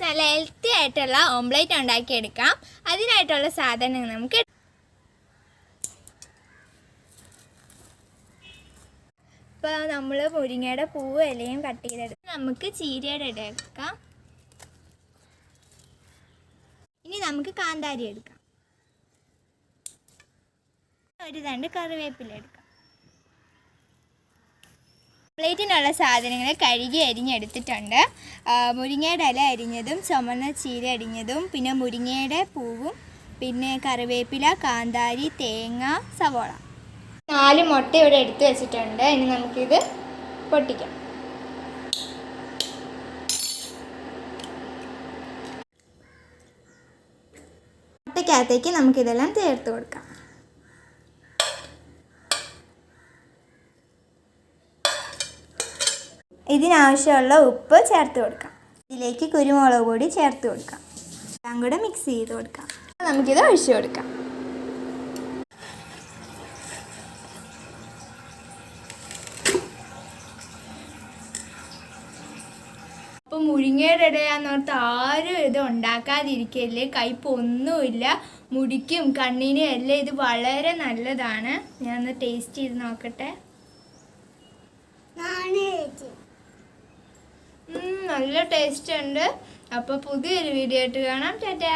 നല്ല ഹെൽത്തി ആയിട്ടുള്ള ഓംലെറ്റ് ഉണ്ടാക്കിയെടുക്കാം. അതിനായിട്ടുള്ള സാധനങ്ങൾ നമുക്ക് ഇപ്പോൾ നമ്മൾ മുരിങ്ങയുടെ പൂവ് ഇലയും കട്ട് ചെയ്തെടുക്കാം. നമുക്ക് ചീരയുടെ എടുക്കാം. ഇനി നമുക്ക് കാന്താരി എടുക്കാം. ഒരു തണ്ട് കറിവേപ്പില എടുക്കാം. പ്ലേറ്റിനുള്ള സാധനങ്ങൾ കഴുകി അരിഞ്ഞെടുത്തിട്ടുണ്ട്. മുരിങ്ങയുടെ ഇല അരിഞ്ഞതും ചുമന്ന ചീര അരിഞ്ഞതും പിന്നെ മുരിങ്ങയുടെ പൂവും പിന്നെ കറിവേപ്പില, കാന്താരി, തേങ്ങ, സവോള. 4 മുട്ട ഇവിടെ എടുത്ത് വെച്ചിട്ടുണ്ട്. ഇനി നമുക്കിത് പൊട്ടിക്കാം. മുട്ടയ്ക്കകത്തേക്ക് നമുക്കിതെല്ലാം ചേർത്ത് കൊടുക്കാം. ഇതിനാവശ്യമുള്ള ഉപ്പ് ചേർത്ത് കൊടുക്കാം. ഇതിലേക്ക് കുരുമുളക് പൊടി ചേർത്ത് കൊടുക്കാം. എല്ലാം കൂടെ മിക്സ് ചെയ്ത് കൊടുക്കാം. നമുക്കിത് ഒഴിച്ചു കൊടുക്കാം. അപ്പോൾ മുരിങ്ങയുടെ ഇടയാന്നോർത്ത് ആരും ഇത് ഉണ്ടാക്കാതിരിക്കല്ലേ. കയ്പൊന്നുമില്ല. മുടിക്കും കണ്ണിനും എല്ലാം ഇത് വളരെ നല്ലതാണ്. ഞാനൊന്ന് ടേസ്റ്റ് ചെയ്ത് നോക്കട്ടെ. നല്ല ടേസ്റ്റ് ഉണ്ട്. അപ്പോൾ പുതിയൊരു വീഡിയോ ആയിട്ട് കാണാം. ടാറ്റാ.